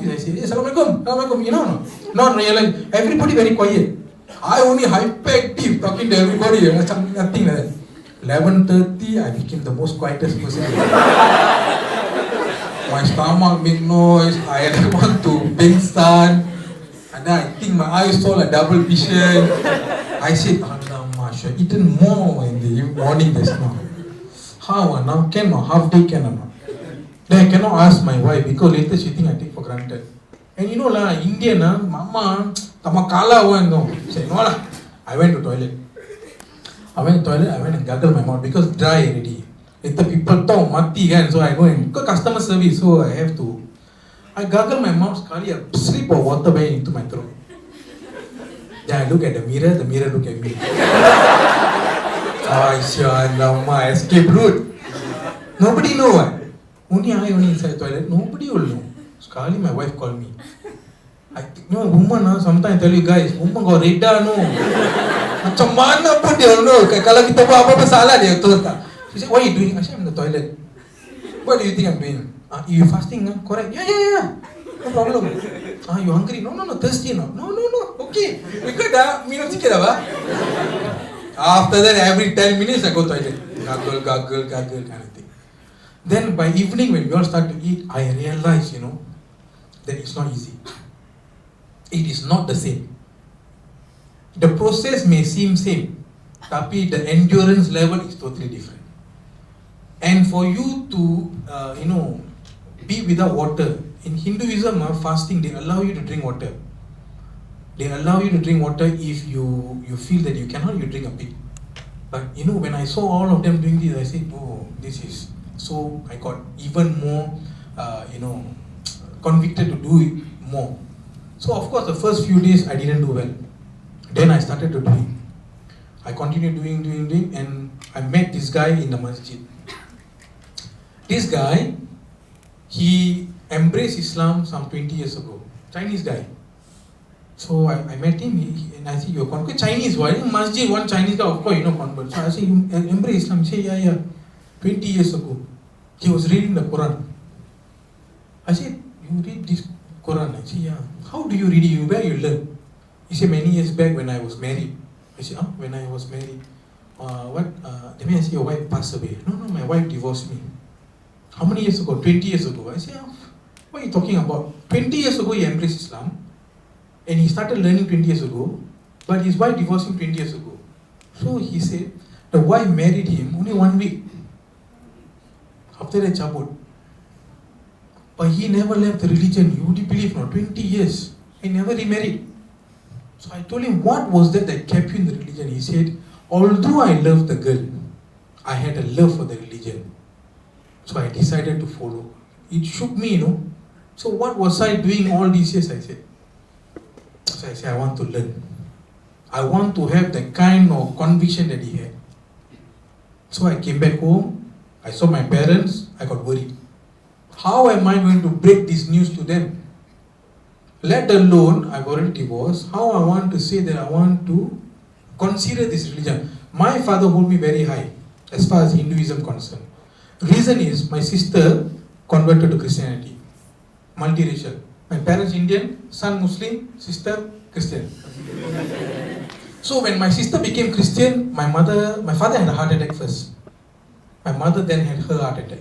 I say, hey, Assalamualaikum, Assalamualaikum, you know, not realize, everybody very quiet. I only hyperactive, talking to everybody, nothing like that. 11:30, I became the most quietest person. My stomach make noise, I want to pingsan, and then I think my eyes saw like double vision. I said, Alamak, I should have eaten more in the morning just now. How now? Can or half day can or not? Then I cannot ask my wife because later she think I take for granted. And you know lah, Indian mama, tamakala one no. Say no lah. I went to toilet. I went and gargle my mouth because dry already. Later people talk mati kan, so I go and because customer service, so I have to. I gargle my mouth sekali, a slip of water went into my throat. Then I look at the mirror look at me. Aisha, Lama, escape route. Nobody know what. Only inside the toilet, nobody will know. Sekali my wife called me. I think, no, woman sometimes I tell you guys, woman got radar no. Macam mana pun dia know. Kalau kita buat apa-apa salah dia betul tak. She said, what are you doing? I said, I'm in the toilet. What do you think I'm doing? You fasting? Correct. Yeah. No problem. You hungry? No, thirsty no. No. Okay. Because dah minum sikit dah ba? After that, every 10 minutes I go toilet. Gargle kind of thing. Then by evening when we all start to eat, I realize, that it's not easy. It is not the same. The process may seem same, tapi the endurance level is totally different. And for you to, be without water, in Hinduism, fasting, they allow you to drink water. They allow you to drink water if you feel that you cannot, you drink a bit. But when I saw all of them doing this, I said, oh, this is, so I got even more, convicted to do it more. So of course, the first few days I didn't do well. Then I started to do it. I continued doing, and I met this guy in the masjid. This guy, he embraced Islam some 20 years ago. Chinese guy. So I met him, and I said, you're convert Chinese, why? In masjid, one Chinese guy, of course, convert. So I said, you embrace Islam? He said, yeah. 20 years ago, he was reading the Quran. I said, you read this Quran? I said, yeah. How do you read it? Where you learn? He said, many years back when I was married. I said, when I was married? That means I said, your wife passed away. No, my wife divorced me. How many years ago? 20 years ago. I said, what are you talking about? 20 years ago he embraced Islam. And he started learning 20 years ago. But his wife divorced him 20 years ago. So he said, the wife married him only 1 week. After that, chabut. But he never left the religion. You would believe not? 20 years. He never remarried. So I told him, what was that kept you in the religion? He said, although I loved the girl, I had a love for the religion. So I decided to follow. It shook me, So what was I doing all these years? I said. So I said, I want to learn. I want to have the kind of conviction that he had. So I came back home. I saw my parents. I got worried. How am I going to break this news to them? Let alone, I've already divorced. How I want to say that I want to consider this religion. My father hold me very high as far as Hinduism concerned. Reason is, my sister converted to Christianity. Multiracial. My parents Indian, son Muslim, sister Christian. So when my sister became Christian, my father had a heart attack first. My mother then had her heart attack.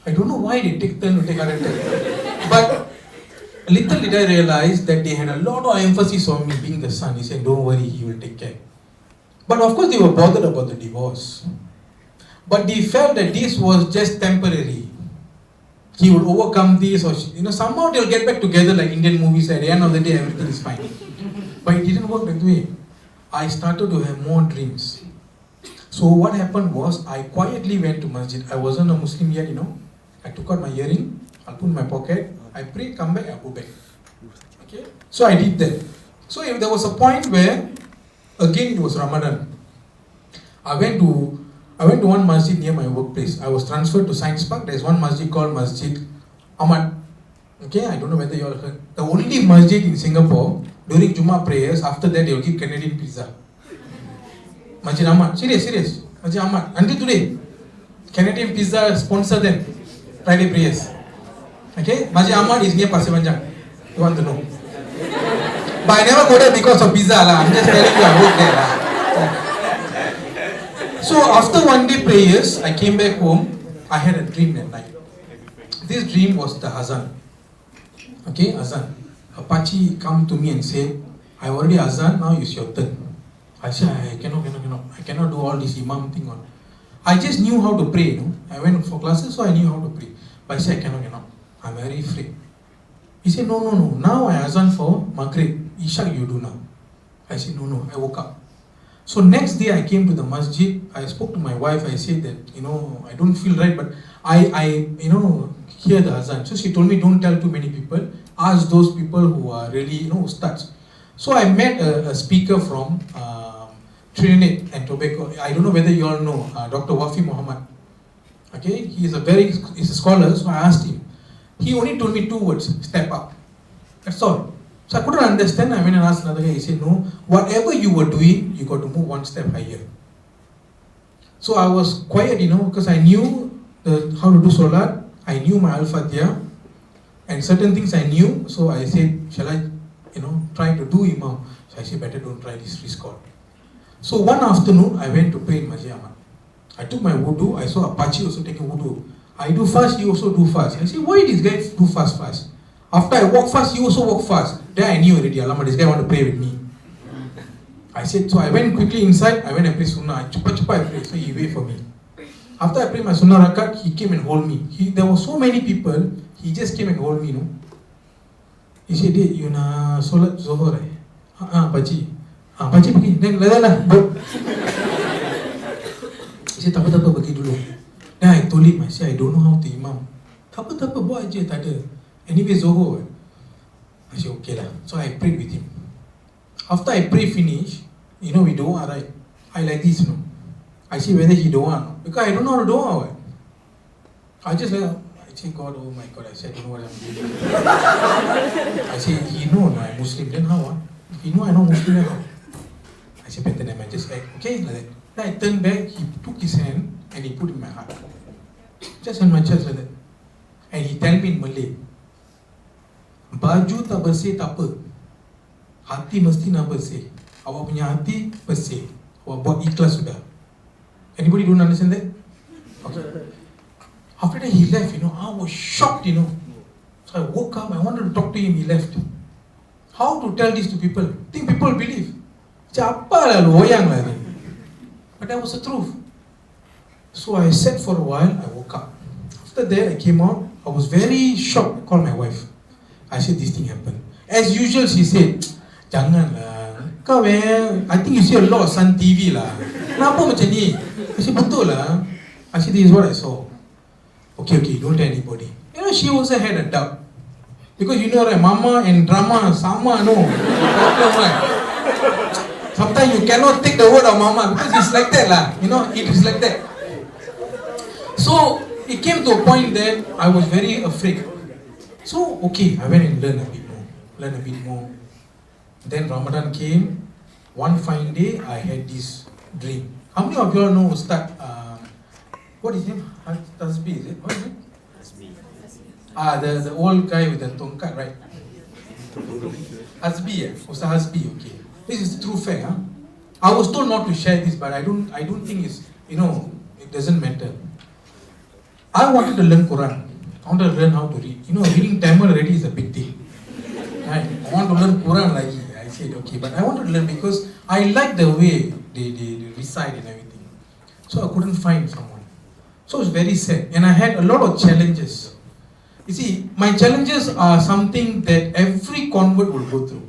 I don't know why they take turn to take heart attack. But little did I realize that they had a lot of emphasis on me being the son. He said, don't worry, he will take care. But of course they were bothered about the divorce. But they felt that this was just temporary. He will overcome this, or somehow they'll get back together like Indian movies. At the end of the day, everything is fine. But it didn't work that way. I started to have more dreams. So what happened was, I quietly went to masjid. I wasn't a Muslim yet, I took out my earring, I put in my pocket, I prayed, come back, I go back. Okay? So I did that. So if there was a point where, again it was Ramadan. I went to one masjid near my workplace. I was transferred to Science Park. There's one masjid called Masjid Ahmad. Okay, I don't know whether you all heard. The only masjid in Singapore, during Jummah prayers, after that they will give Canadian pizza. Masjid Ahmad. Serious. Masjid Ahmad. Until today, Canadian pizza sponsor them. Friday prayers. Okay, Masjid Ahmad is near Pasir Panjang. You want to know? But I never go there because of pizza lah. I'm just telling you I work there lah. So after one day prayers, I came back home. I had a dream that night. This dream was the azan. Okay, azan. Apache come to me and said, I already azan, now it's your turn. I said, I cannot. I cannot do all this imam thing on. I just knew how to pray, you know. I went for classes, so I knew how to pray. But I said, I cannot. I'm very afraid. He said, no. Now I azan for Maghrib. Isha you do now. I said, no. I woke up. So next day I came to the masjid. I spoke to my wife. I said that, I don't feel right, but I hear the azan. So she told me, don't tell too many people. Ask those people who are really, ustads. So I met a speaker from Trinidad and Tobago. I don't know whether you all know Dr. Wafi Muhammad. Okay, he's a scholar. So I asked him. He only told me 2 words: step up. That's all. So I couldn't understand. I went and asked another guy. He said, no, whatever you were doing, you got to move 1 step higher. So I was quiet, because I knew how to do Salat. I knew my Al-Fatiha. And certain things I knew. So I said, shall I, try to do Imam? So I said, better don't try this risk all. So one afternoon, I went to pray in Masjid Ahmad. I took my wudu. I saw Apache also taking wudu. I do fast, he also do fast. I said, why this guy do fast? After I walk fast, he also walk fast. Then I knew already, Alamak, this guy want to pray with me. I said, so I went quickly inside. I went and prayed Sunnah. I prayed. So he wait for me. After I prayed my Sunnah Rakat, he came and hold me. There were so many people, he just came and hold me, He said, hey, you na solat Zohor, Pakcik. Pakcik pergi. Then lah. He said, tak apa, pergi dulu. Then I told him, I said, I don't know how to imam. Tak apa, buat aja, tak ada. Anyway, Zohor. I said, okay lah. So I prayed with him. After I pray finish, we doa, right? I like this, I see whether he doa. Because I don't know how to doa. I just like, I say, God, oh my God, I said, I don't know what I'm doing. I say, he know I'm Muslim, then how? If he know I know Muslim, then how? I said, better than I just like, okay, like that. Then I turned back, he took his hand and he put it in my heart. Just on my chest like that. And he tell me in Malay, baju tak bersih tak apa. Hati mesti nak bersih. Awak punya hati bersih. Awak buat ikhlas sudah. Anybody don't understand that? Okay. After that he left, I was shocked, So I woke up, I wanted to talk to him, he left. How to tell this to people? Think people believe. Apa lah lu, oyang lah ni. But that was the truth. So I sat for a while, I woke up. After that I came out, I was very shocked. I called my wife. I said, this thing happened. As usual, she said, janganlah. Kau I think you see a lot of Sun TV lah. Kenapa macam ni? I said, betul lah. I said, this is what I saw. Okay, don't tell anybody. She also had a doubt. Because right, mama and drama, sama, no. Problem, right? Sometimes you cannot take the word of mama because it's like that lah. It is like that. So, it came to a point that I was very afraid. So, okay, I went and learned a bit more. Then Ramadan came. One fine day, I had this dream. How many of you all know Ustad? What is his name? Tasbih, is it? What is it? The old guy with the tongkat, right? Hasbi, Ustad Hasbi, okay. This is the true fact, huh? I was told not to share this, but I don't think it's, it doesn't matter. I wanted to learn Quran. I wanted to learn how to read. Reading Tamil already is a big deal. Right? I want to learn Quran like I said, okay, but I wanted to learn because I like the way they recite and everything. So I couldn't find someone. So it was very sad. And I had a lot of challenges. You see, my challenges are something that every convert will go through.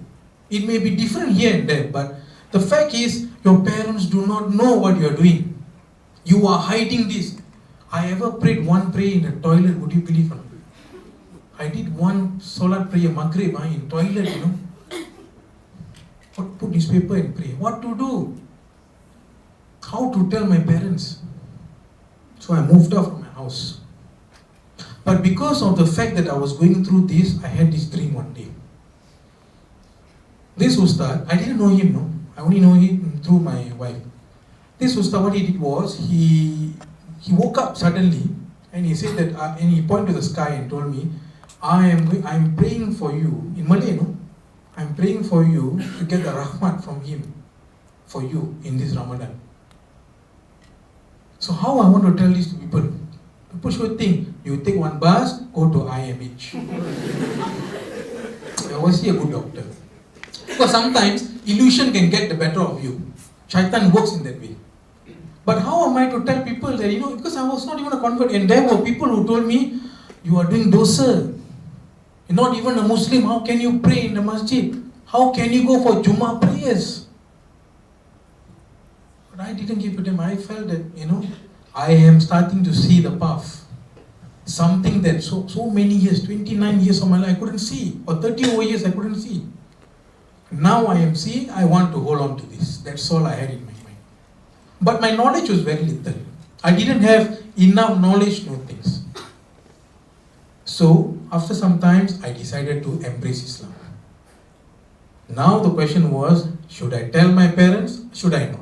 It may be different here and there, but the fact is, your parents do not know what you are doing. You are hiding this. I ever prayed one prayer in the toilet, would you believe or not? I did one Salat prayer, Maghrib, in toilet, Put newspaper and pray. What to do? How to tell my parents? So I moved out from my house. But because of the fact that I was going through this, I had this dream one day. This Ustad, I didn't know him, no. I only know him through my wife. This Ustad, what he did was, he woke up suddenly and he said that, and he pointed to the sky and told me, I am praying for you, in Malay, no? I'm praying for you to get the rahmat from him, for you in this Ramadan. So how I want to tell this to people? People should think, you take one bus, go to IMH. I was a good doctor. Because sometimes illusion can get the better of you. Shaitan works in that way. But how am I to tell people that, because I was not even a convert, and there were people who told me, you are doing dosa. You're not even a Muslim, how can you pray in the masjid? How can you go for Jummah prayers? But I didn't give it to them. I felt that, I am starting to see the path. Something that so many years, 29 years of my life, I couldn't see. Or 30 over years, I couldn't see. Now I am seeing, I want to hold on to this. That's all I had in my mind. But my knowledge was very little. I didn't have enough knowledge to know things. So, after some time, I decided to embrace Islam. Now the question was, should I tell my parents? Should I not?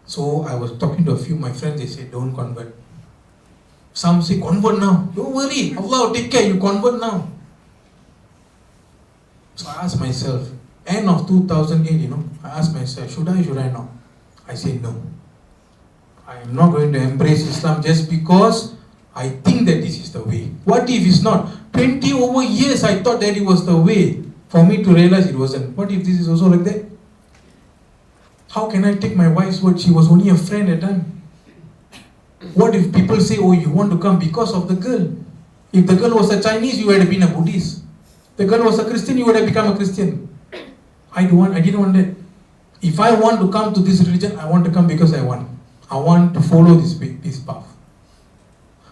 So I was talking to a few of my friends, they said, don't convert. Some say, convert now. Don't worry, Allah will take care, you convert now. So I asked myself, end of 2008, I asked myself, should I not? I said no. I am not going to embrace Islam just because I think that this is the way. What if it's not? 20 over years I thought that it was the way. For me to realize it wasn't. What if this is also like that? How can I take my wife's word? She was only a friend at the time. What if people say, oh, you want to come because of the girl? If the girl was a Chinese, you would have been a Buddhist. If the girl was a Christian, you would have become a Christian. I didn't want that. If I want to come to this religion, I want to come because I want. I want to follow this path.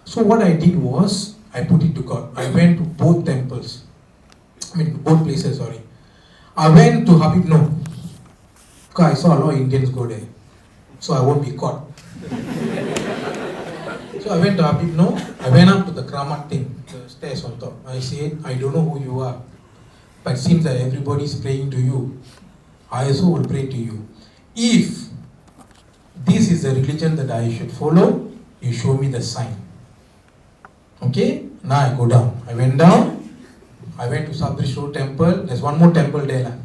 So what I did was, I put it to God. I went to both temples. Both places, sorry. I went to Habib No. Because I saw a lot of Indians go there. So I won't be caught. So I went to Habib No. I went up to the Kramat thing, the stairs on top. I said, I don't know who you are, but it seems that everybody is praying to you. I also will pray to you. If this is the religion that I should follow, you show me the sign. Okay? Now I go down. I went down. I went to Sabri Temple. There's one more temple there.